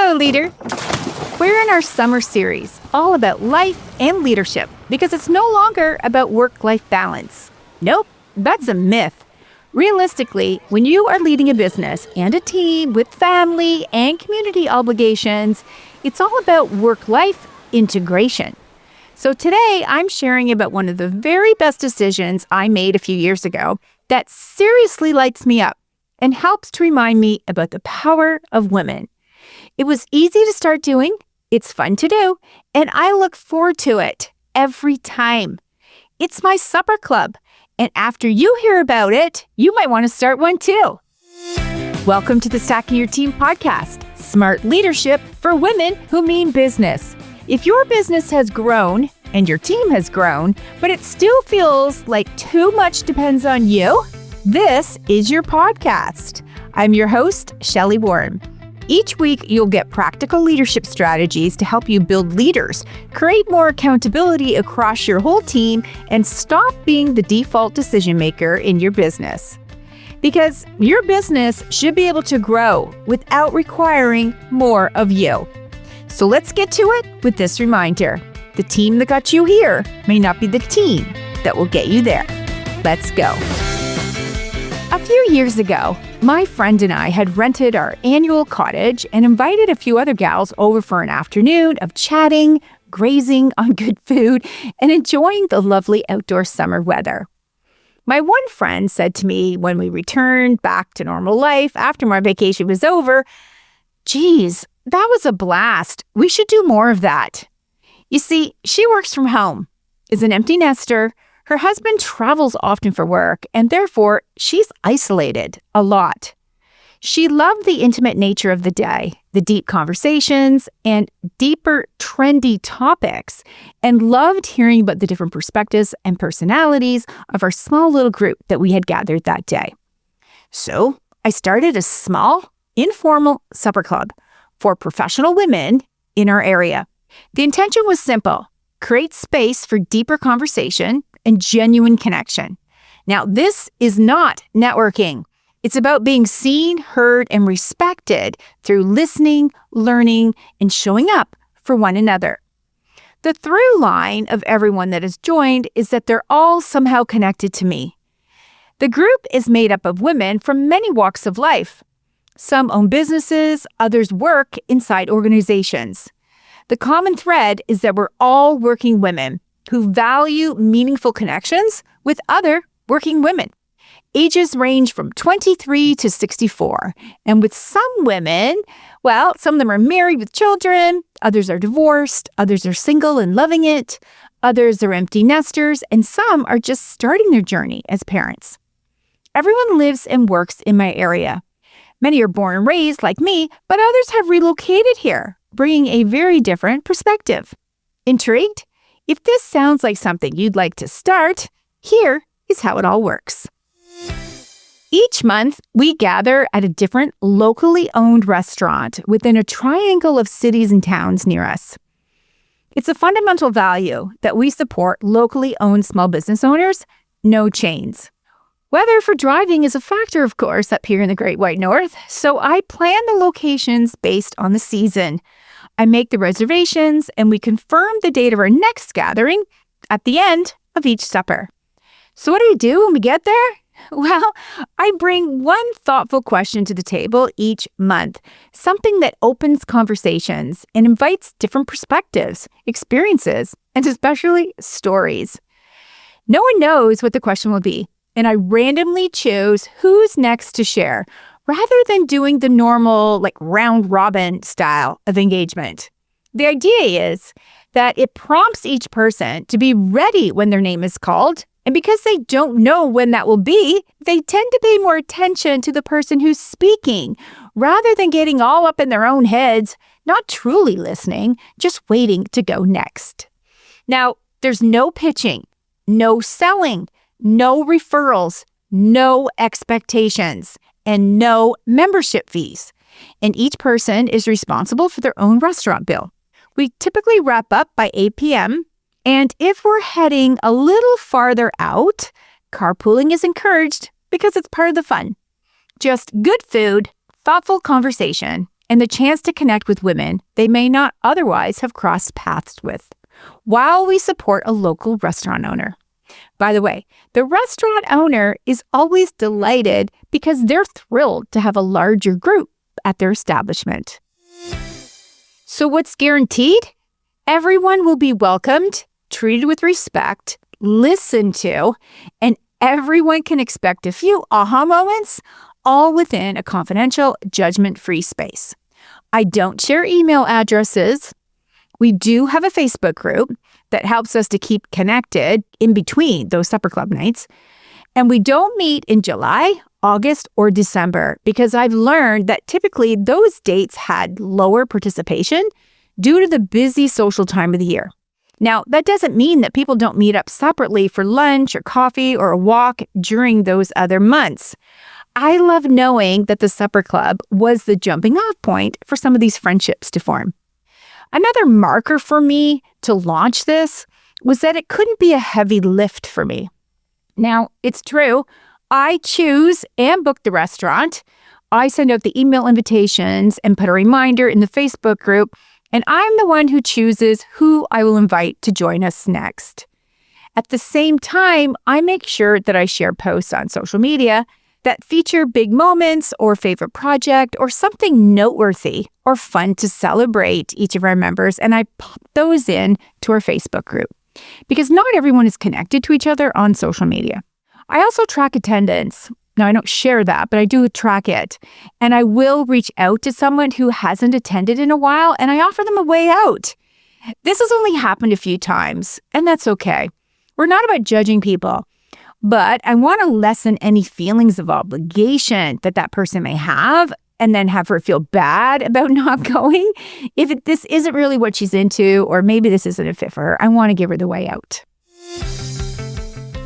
Hello, leader. We're in our summer series, all about life and leadership, because it's no longer about work-life balance. Nope, that's a myth. Realistically, when you are leading a business and a team with family and community obligations, it's all about work-life integration. So today, I'm sharing about one of the very best decisions I made a few years ago that seriously lights me up and helps to remind me about the power of women. It was easy to start doing, it's fun to do, and I look forward to it every time. It's my supper club, and after you hear about it, you might want to start one too. Welcome to the Stacking Your Team podcast, smart leadership for women who mean business. If your business has grown and your team has grown, but it still feels like too much depends on you, this is your podcast. I'm your host, Shelli Warren. Each week, you'll get practical leadership strategies to help you build leaders, create more accountability across your whole team, and stop being the default decision maker in your business. Because your business should be able to grow without requiring more of you. So let's get to it with this reminder. The team that got you here may not be the team that will get you there. Let's go. A few years ago, my friend and I had rented our annual cottage and invited a few other gals over for an afternoon of chatting, grazing on good food, and enjoying the lovely outdoor summer weather. My one friend said to me when we returned back to normal life after my vacation was over, "Geez, that was a blast. We should do more of that." You see, she works from home, is an empty nester. Her husband travels often for work, and therefore, she's isolated a lot. She loved the intimate nature of the day, the deep conversations, and deeper, trendy topics, and loved hearing about the different perspectives and personalities of our small little group that we had gathered that day. So, I started a small, informal supper club for professional women in our area. The intention was simple: create space for deeper conversation and genuine connection. Now, this is not networking. It's about being seen, heard, and respected through listening, learning, and showing up for one another. The through line of everyone that has joined is that they're all somehow connected to me. The group is made up of women from many walks of life. Some own businesses, others work inside organizations. The common thread is that we're all working women who value meaningful connections with other working women. Ages range from 23 to 64. And with some women, well, some of them are married with children, others are divorced, others are single and loving it, others are empty nesters, and some are just starting their journey as parents. Everyone lives and works in my area. Many are born and raised like me, but others have relocated here, bringing a very different perspective. Intrigued? If this sounds like something you'd like to start, here is how it all works. Each month, we gather at a different locally owned restaurant within a triangle of cities and towns near us. It's a fundamental value that we support locally owned small business owners, no chains. Weather for driving is a factor, of course, up here in the Great White North, so I plan the locations based on the season. I make the reservations, and we confirm the date of our next gathering at the end of each supper. So what do we do when we get there? Well, I bring one thoughtful question to the table each month, something that opens conversations and invites different perspectives, experiences, and especially stories. No one knows what the question will be, and I randomly choose who's next to share, rather than doing the normal, round robin style of engagement. The idea is that it prompts each person to be ready when their name is called, and because they don't know when that will be, they tend to pay more attention to the person who's speaking, rather than getting all up in their own heads, not truly listening, just waiting to go next. Now, there's no pitching, no selling, no referrals, no expectations, and no membership fees. And each person is responsible for their own restaurant bill. We typically wrap up by 8 p.m. And if we're heading a little farther out, carpooling is encouraged because it's part of the fun. Just good food, thoughtful conversation, and the chance to connect with women they may not otherwise have crossed paths with, while we support a local restaurant owner. By the way, the restaurant owner is always delighted because they're thrilled to have a larger group at their establishment. So what's guaranteed? Everyone will be welcomed, treated with respect, listened to, and everyone can expect a few aha moments, all within a confidential, judgment-free space. I don't share email addresses. We do have a Facebook group that helps us to keep connected in between those supper club nights. And we don't meet in July, August, or December because I've learned that typically those dates had lower participation due to the busy social time of the year. Now, that doesn't mean that people don't meet up separately for lunch or coffee or a walk during those other months. I love knowing that the supper club was the jumping off point for some of these friendships to form. Another marker for me to launch this was that it couldn't be a heavy lift for me. Now, it's true, I choose and book the restaurant. I send out the email invitations and put a reminder in the Facebook group, and I'm the one who chooses who I will invite to join us next. At the same time, I make sure that I share posts on social media that feature big moments or favorite project or something noteworthy or fun to celebrate each of our members, and I pop those in to our Facebook group because not everyone is connected to each other on social media. I also track attendance. Now, I don't share that, but I do track it. And I will reach out to someone who hasn't attended in a while, and I offer them a way out. This has only happened a few times, and that's okay. We're not about judging people, but I want to lessen any feelings of obligation that person may have and then have her feel bad about not going. If this isn't really what she's into, or maybe this isn't a fit for her, I want to give her the way out.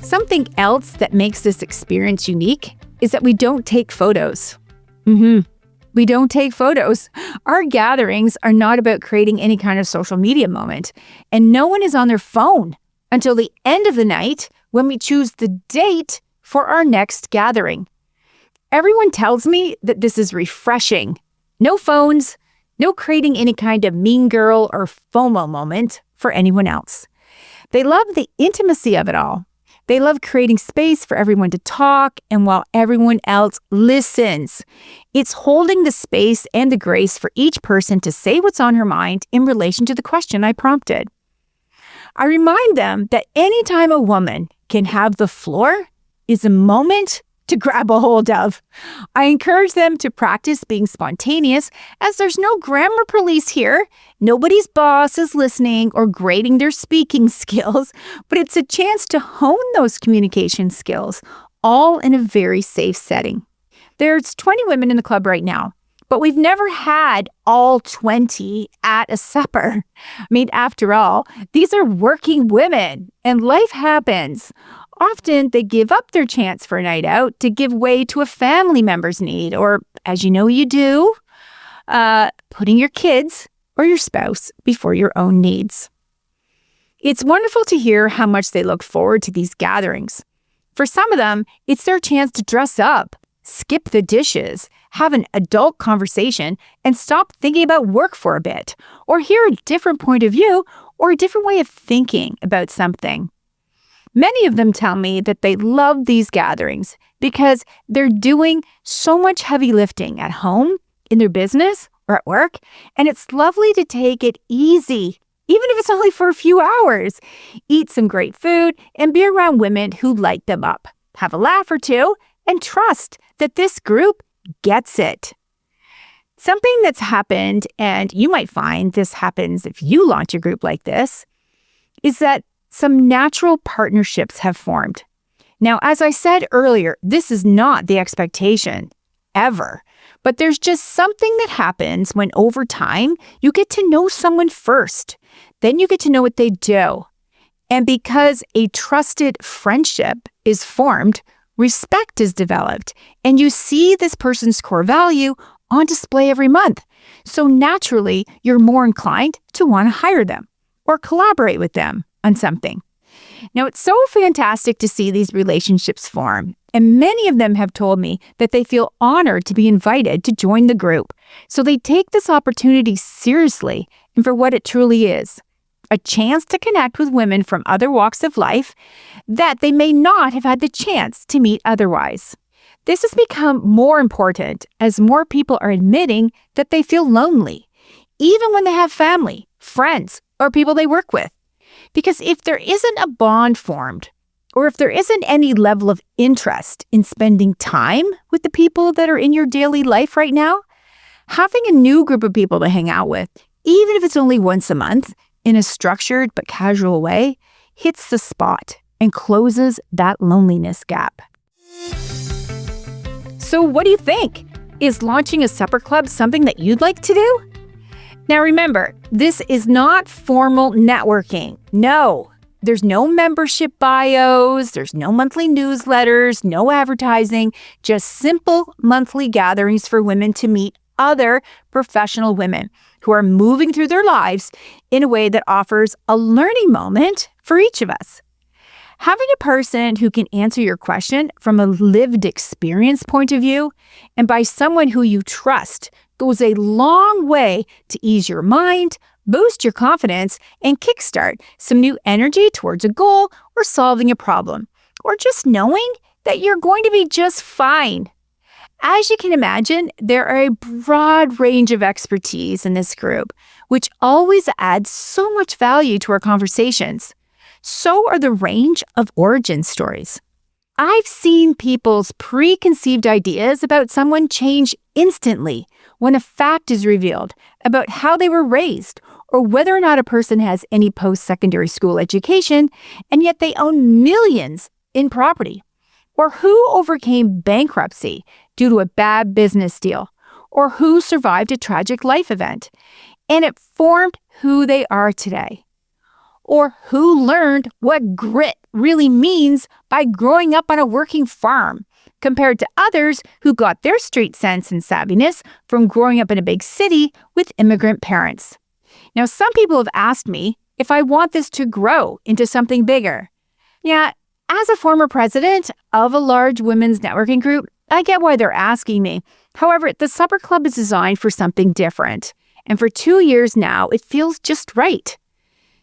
Something else that makes this experience unique is that we don't take photos. We don't take photos. Our gatherings are not about creating any kind of social media moment, and no one is on their phone until the end of the night when we choose the date for our next gathering. Everyone tells me that this is refreshing. No phones, no creating any kind of mean girl or FOMO moment for anyone else. They love the intimacy of it all. They love creating space for everyone to talk, and while everyone else listens, it's holding the space and the grace for each person to say what's on her mind in relation to the question I prompted. I remind them that anytime a woman can have the floor is a moment to grab a hold of. I encourage them to practice being spontaneous, as there's no grammar police here. Nobody's boss is listening or grading their speaking skills, but it's a chance to hone those communication skills, all in a very safe setting. There's 20 women in the club right now, but we've never had all 20 at a supper. I mean, after all, these are working women and life happens. Often they give up their chance for a night out to give way to a family member's need, or, as you know you do, putting your kids or your spouse before your own needs. It's wonderful to hear how much they look forward to these gatherings. For some of them, it's their chance to dress up, skip the dishes, have an adult conversation, and stop thinking about work for a bit, or hear a different point of view or a different way of thinking about something. Many of them tell me that they love these gatherings because they're doing so much heavy lifting at home, in their business, or at work, and it's lovely to take it easy, even if it's only for a few hours. Eat some great food and be around women who light them up. Have a laugh or two and trust that this group gets it. Something that's happened, and you might find this happens if you launch a group like this, is that some natural partnerships have formed. Now, as I said earlier, this is not the expectation, ever. But there's just something that happens when over time you get to know someone first. Then you get to know what they do. And because a trusted friendship is formed, respect is developed, and you see this person's core value on display every month. So naturally, you're more inclined to want to hire them or collaborate with them on something. Now, it's so fantastic to see these relationships form, And many of them have told me that they feel honored to be invited to join the group. So they take this opportunity seriously and for what it truly is, a chance to connect with women from other walks of life that they may not have had the chance to meet otherwise. This has become more important as more people are admitting that they feel lonely, even when they have family, friends, or people they work with. Because if there isn't a bond formed, or if there isn't any level of interest in spending time with the people that are in your daily life right now, having a new group of people to hang out with, even if it's only once a month, in a structured but casual way, hits the spot and closes that loneliness gap. So what do you think? Is launching a supper club something that you'd like to do? Now remember, this is not formal networking. No, there's no membership bios, there's no monthly newsletters, no advertising, just simple monthly gatherings for women to meet other professional women who are moving through their lives in a way that offers a learning moment for each of us. Having a person who can answer your question from a lived experience point of view and by someone who you trust goes a long way to ease your mind, boost your confidence, and kickstart some new energy towards a goal or solving a problem, or just knowing that you're going to be just fine. As you can imagine, there are a broad range of expertise in this group, which always adds so much value to our conversations. So are the range of origin stories. I've seen people's preconceived ideas about someone change instantly when a fact is revealed about how they were raised or whether or not a person has any post-secondary school education, and yet they own millions in property, or who overcame bankruptcy due to a bad business deal, or who survived a tragic life event, and it formed who they are today. Or who learned what grit really means by growing up on a working farm, compared to others who got their street sense and savviness from growing up in a big city with immigrant parents. Now, some people have asked me if I want this to grow into something bigger. Yeah, as a former president of a large women's networking group, I get why they're asking me. However, the Supper Club is designed for something different. And for 2 years now, it feels just right.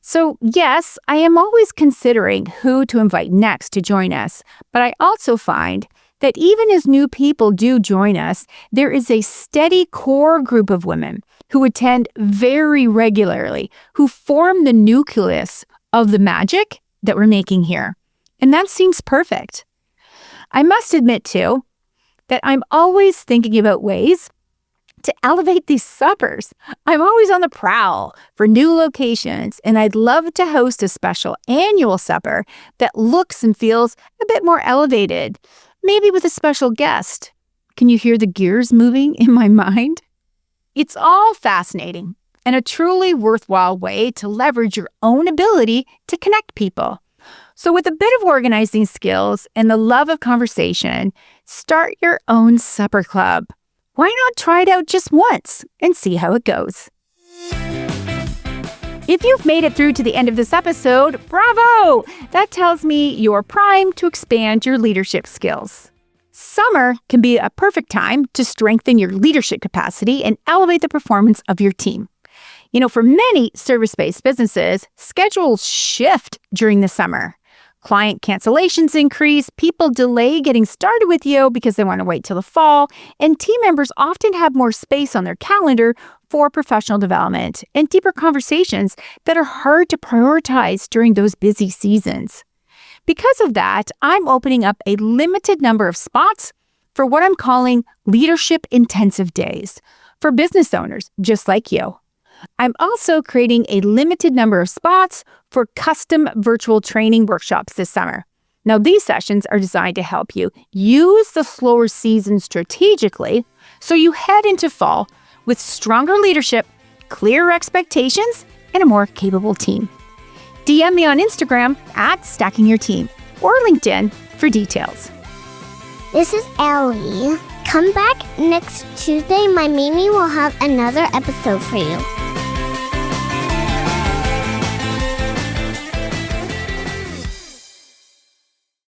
So yes, I am always considering who to invite next to join us, but I also find that even as new people do join us, there is a steady core group of women who attend very regularly, who form the nucleus of the magic that we're making here. And that seems perfect. I must admit, too, that I'm always thinking about ways to elevate these suppers. I'm always on the prowl for new locations, and I'd love to host a special annual supper that looks and feels a bit more elevated, maybe with a special guest. Can you hear the gears moving in my mind? It's all fascinating and a truly worthwhile way to leverage your own ability to connect people. So with a bit of organizing skills and the love of conversation, start your own supper club. Why not try it out just once and see how it goes? If you've made it through to the end of this episode, bravo! That tells me you're primed to expand your leadership skills. Summer can be a perfect time to strengthen your leadership capacity and elevate the performance of your team. You know, for many service-based businesses, schedules shift during the summer. Client cancellations increase, people delay getting started with you because they want to wait till the fall, and team members often have more space on their calendar for professional development and deeper conversations that are hard to prioritize during those busy seasons. Because of that, I'm opening up a limited number of spots for what I'm calling leadership intensive days for business owners just like you. I'm also creating a limited number of spots for custom virtual training workshops this summer. Now, these sessions are designed to help you use the slower season strategically so you head into fall with stronger leadership, clearer expectations, and a more capable team. DM me on Instagram @StackingYourTeam or LinkedIn for details. This is Ellie. Come back next Tuesday. My Mimi will have another episode for you.